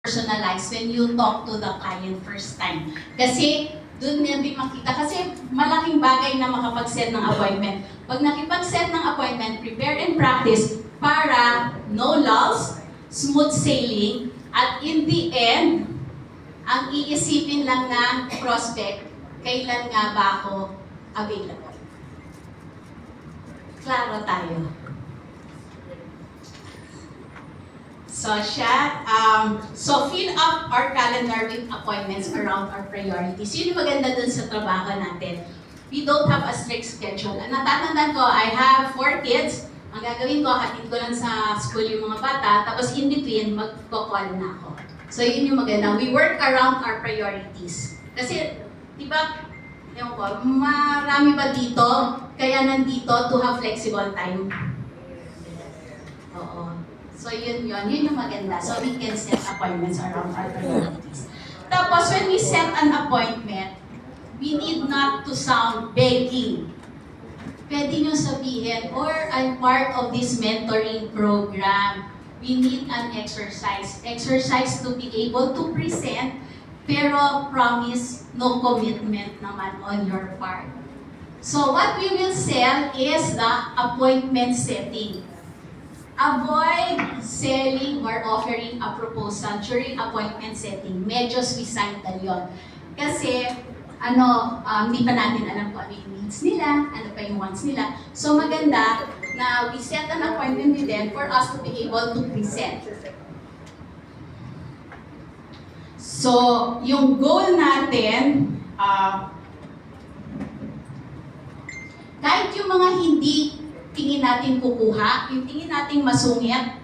personalize when you talk to the client first time. Kasi doon niya din makita. Kasi malaking bagay na makapag-set ng appointment. Pag nakipag-set ng appointment, prepare and practice para no lulls, smooth sailing, at in the end, ang iisipin lang ng prospect, kailan nga ba ako available? Klaro tayo. So fill up our calendar with appointments around our priorities. Yun yung maganda dun sa trabaho natin. We don't have a strict schedule. Natatandaan ko, I have 4 kids. Ang gagawin ko, hatid ko lang sa school yung mga bata, tapos in between, magko-call na ako. So yun yung maganda. We work around our priorities. Kasi, di ba, ewan ko, marami ba dito, kaya nandito to have flexible time? Oo. So yun yung maganda. So we can set appointments around our priorities. Tapos when we set an appointment, we need not to sound begging. Pwede nyo sabihin, or I'm part of this mentoring program. We need an exercise. Exercise to be able to present, pero promise, no commitment naman on your part. So what we will sell is the appointment setting. Avoid selling or offering a proposal during appointment setting. Medyo suicidal yun. Kasi, hindi pa natin alam kung ano yung needs nila, ano pa yung wants nila. So maganda na we set an appointment with them for us to be able to present. So, yung goal natin, kahit yung mga hindi tingin natin kukuha, yung tingin natin masungit,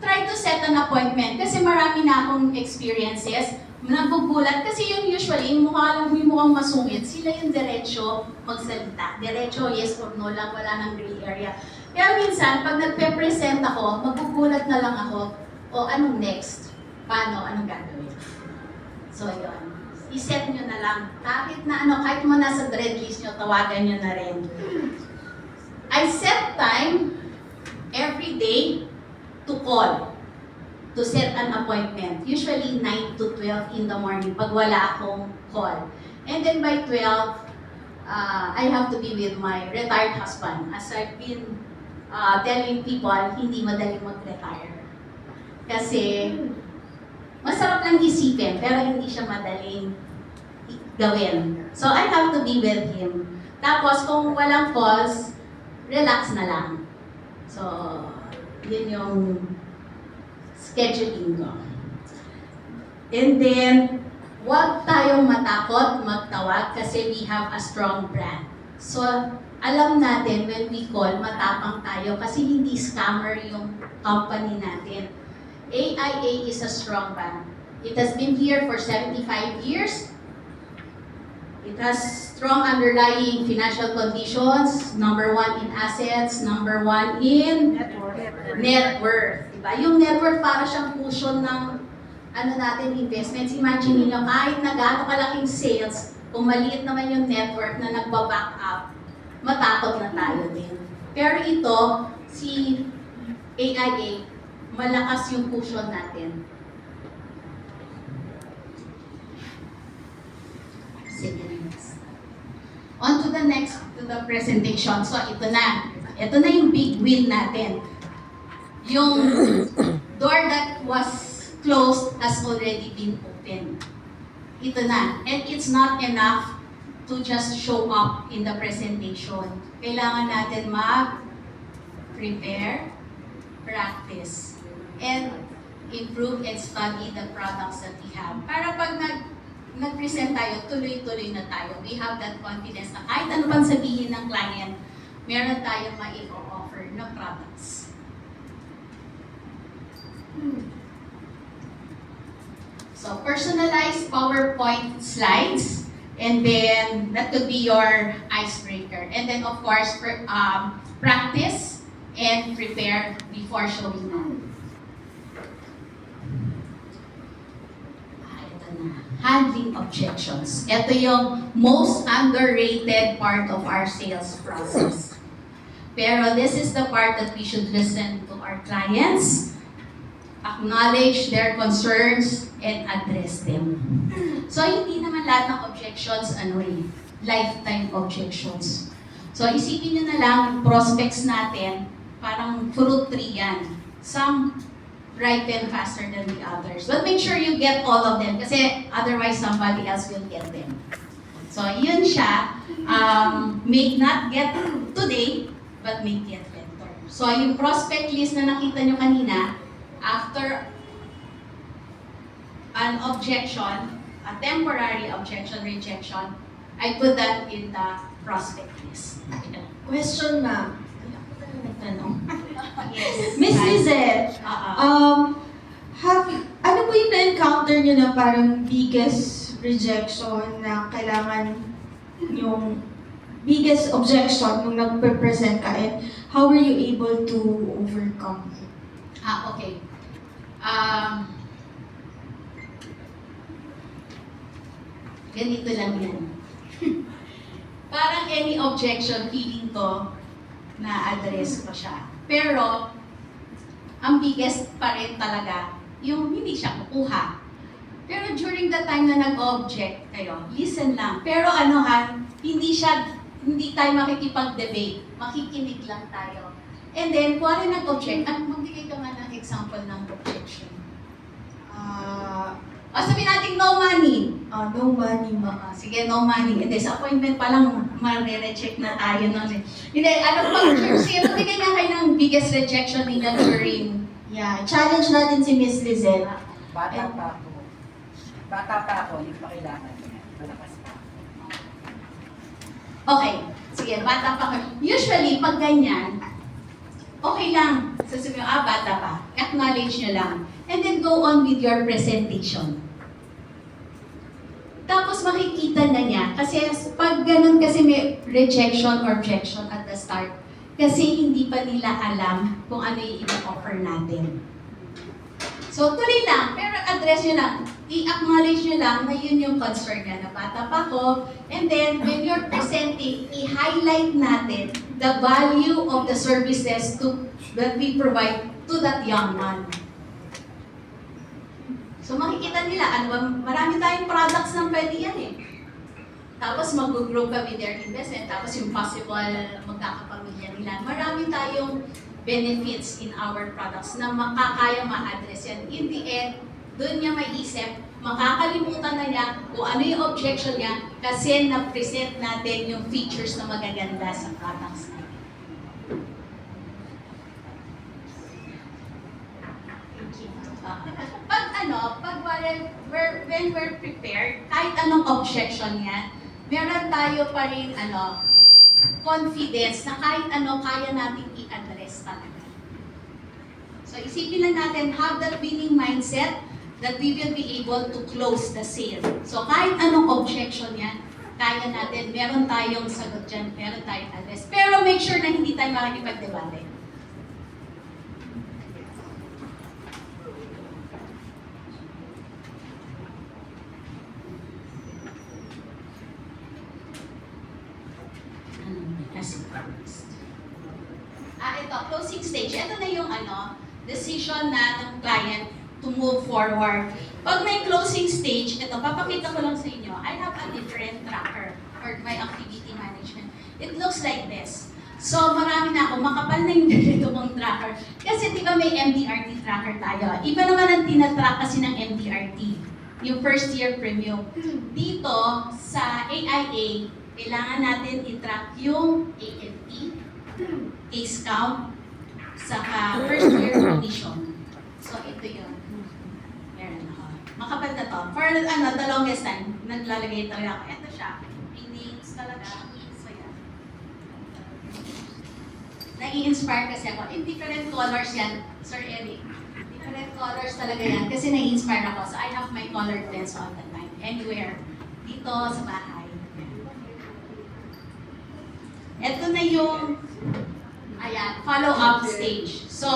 try to set an appointment. Kasi marami na akong experiences, nagugulat. Kasi yung usually, yung mukhang masungit, sila yung diretso magsalita. Diretso, yes or no lang, wala nang gray area. Kaya minsan, pag nagpe-present ako, magugulat na lang ako, o anong next? Paano? Anong gagawin? So, yun. I-set nyo na lang. Kahit mo nasa dread list nyo, tawagan nyo na rin. I set time every day to call, to set an appointment. Usually 9 to 12 in the morning pag wala akong call. And then by 12, I have to be with my retired husband. As I've been telling people, hindi madaling mag-retire. Kasi masarap lang isipin, pero hindi siya madaling gawin. So I have to be with him. Tapos kung walang calls, relax na lang. So, yun yung scheduling ko. And then, huwag tayong matakot magtawag kasi we have a strong brand. So, alam natin when we call, matapang tayo kasi hindi scammer yung company natin. AIA is a strong brand. It has been here for 75 years. It has strong underlying financial conditions, number 1 in assets, number 1 in net worth. Diba? Yung net worth para siyang cushion ng investments. Imagine niyo kahit na gaano kalaking sales, kung maliit naman yung net worth na nagba-back up, matakot na tayo din. Pero ito, si AIA, malakas yung cushion natin. On to the next, to the presentation. So, ito na. Ito na yung big win natin. Yung door that was closed has already been opened. Ito na. And it's not enough to just show up in the presentation. Kailangan natin mag-prepare, practice, and improve and study the products that we have. Para pag nag-present tayo, tuloy-tuloy na tayo. We have that confidence na kahit ano pang sabihin ng client, meron tayong ma-offer na products. So, personalized PowerPoint slides, and then that could be your icebreaker. And then, of course, practice and prepare before showing up. Handling objections. Ito yung most underrated part of our sales process. Pero this is the part that we should listen to our clients. acknowledge their concerns, and address them. So, hindi naman lahat ng objections, lifetime objections. So, isipin nyo na lang, yung prospects natin, parang fruit tree yan. Some ripen faster than the others. But make sure you get all of them kasi otherwise somebody else will get them. So, yun siya. May not get today, but may get later. So, yung prospect list na nakita nyo kanina, after an objection, a temporary objection, rejection, I put that in the prospect list. Question, ma'am. Nagtanong. Yes. Miss Lizette, ano po yung na-encounter nyo na parang biggest rejection na kailangan yung biggest objection nung nag-present ka, and how were you able to overcome it? Okay. Ganito lang yan. Parang any objection, feeling ko na address ko siya. Pero, ang biggest pa rin talaga, yung hindi siya kukuha. Pero during the time na nag-object kayo, listen lang. Pero hindi tayo makikipag-debate. Makikinig lang tayo. And then, kung ano nag-object, magbigay ka nga ng example ng objection. Sabihin natin, no money. No money, ma'am. Sige, no money. Hindi, sa appointment pa lang, ma-recheck na tayo nun. Hindi, sige, magbigay nga kayo ng biggest rejection nila during... Yeah, challenge natin si Miss Lizette. Bata pa ako, hindi pa kailangan niya. Malakas pa. Okay, sige, bata pa kayo. Usually, pag ganyan, okay lang. Sasabihin mo, bata pa. Acknowledge nyo lang. And then go on with your presentation. Tapos makikita na niya, kasi pag ganun kasi may rejection or objection at the start, kasi hindi pa nila alam kung ano yung i-offer natin. So tuloy lang, pero address nyo lang, i-acknowledge nyo lang na yun yung concern niya, na bata pa ko, and then when you're presenting, i-highlight natin the value of the services that we provide to that young one. So makikita nila, marami tayong products na pwede yan eh. Tapos mag-grow ka with their investment, tapos yung possible magkakapamilya nila. Marami tayong benefits in our products na makakaya ma-address yan. In the end, doon niya maiisip, makakalimutan na niya kung ano yung objection niya kasi na-present natin yung features na magaganda sa products natin. When we're prepared, kahit anong objection yan, meron tayo pa rin confidence na kahit ano kaya natin i-address talaga. So isipin lang natin, have that winning mindset that we will be able to close the sale. So kahit anong objection yan, kaya natin, meron tayong sagot dyan, meron tayong address. Pero make sure na hindi tayo makikipag-debate. Ito, closing stage. Ito na yung decision na ng client to move forward. Pag may closing stage, ito, papakita ko lang sa inyo, I have a different tracker for my activity management. It looks like this. So, marami na ako, makapal na yung ganito kong tracker. Kasi di ba may MDRT tracker tayo? Iba naman ang tinatrack kasi ng MDRT, yung first year premium. Dito, sa AIA, kailangan natin i-track yung AFP, case count, saka first year condition. So, ito yun. Meron ako. Makapal na to. For the longest time, naglalagay talaga ako. Ito siya. May names talaga. So, yan. Nai-inspire kasi ako. In different colors yan, Sir Eric. Different colors talaga yan. Kasi nai-inspire ako. So, I have my colored pens all the time. Anywhere. Dito, sa bahay. Ito na yung follow-up stage. So,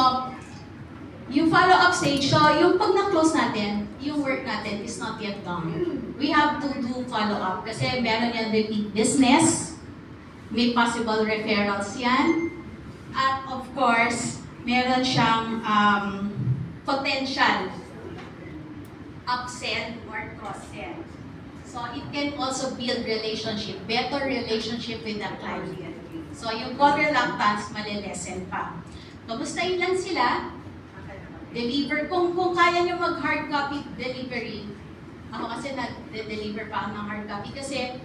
yung follow-up stage, so yung pag na-close natin, yung work natin is not yet done. We have to do follow-up kasi meron yan repeat business, may possible referrals yan, at of course, meron siyang potential upsell or cross-sell. So it can also build relationship, better relationship with the client. So yung call reluctance, malilesen pa. Kamustahin lang sila, deliver. Kung kaya nyo mag-hard copy delivery, ako kasi nag-deliver pa ako ng hard copy kasi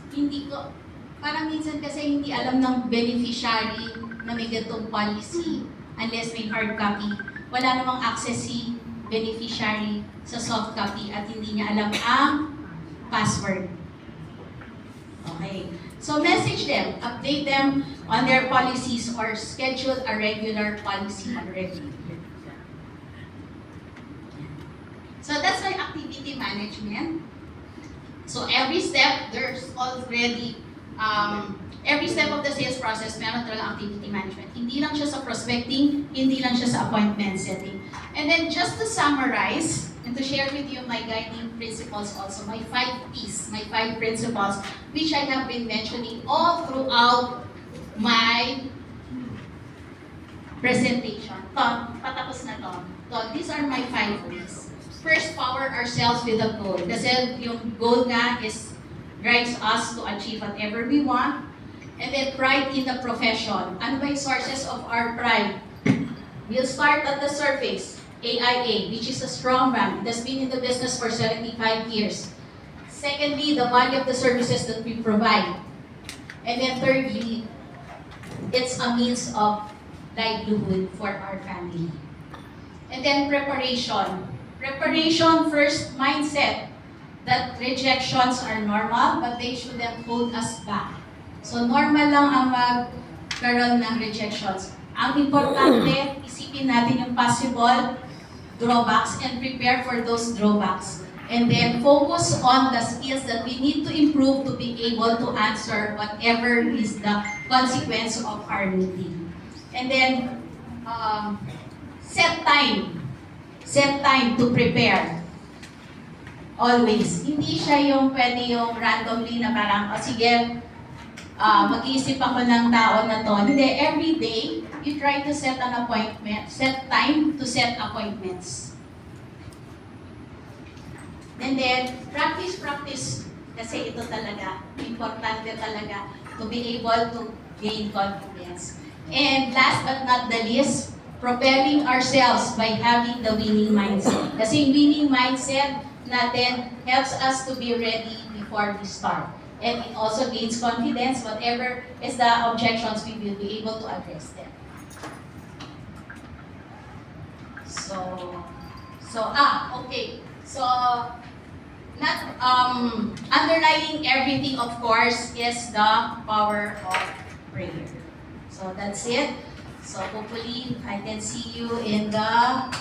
hindi ko, parang minsan kasi hindi alam ng beneficiary na may ganitong policy unless may hard copy. Wala namang access si beneficiary sa soft copy at hindi niya alam ang password. Okay. So message them, update them on their policies or schedule a regular policy review. So that's my activity management. So every step, there's already, every step of the sales process, meron talaga activity management. Hindi lang siya sa prospecting, hindi lang siya sa appointment setting. And then just to summarize, and to share with you my guiding principles also, my 5 P's, my 5 principles, which I have been mentioning all throughout my presentation. Patapos na to. These are my 5 P's. First, power ourselves with a goal. Kasi yung goal nga is drives us to achieve whatever we want. And then pride in the profession. Ano ba yung sources of our pride? We'll start at the surface. AIA, which is a strong brand. It has been in the business for 75 years. Secondly, the value of the services that we provide. And then thirdly, it's a means of livelihood for our family. And then preparation. Preparation, first, mindset that rejections are normal, but they shouldn't hold us back. So normal lang ang magkaroon ng rejections. Ang importante, isipin natin yung possible drawbacks and prepare for those drawbacks. And then focus on the skills that we need to improve to be able to answer whatever is the consequence of our meeting. And then, set time. Set time to prepare. Always. Hindi siya yung pwede yung randomly na parang, sige, mag-iisip ako ng tao na to. Hindi, every day, you try to set an appointment, set time to set appointments. And then, practice. Kasi ito talaga, importante talaga to be able to gain confidence. And last but not the least, propelling ourselves by having the winning mindset. Kasi yung winning mindset natin helps us to be ready before we start. And it also gains confidence. Whatever is the objections, we will be able to address them. Okay. So, not underlying everything, of course, is the power of prayer. So that's it. So hopefully I can see you in the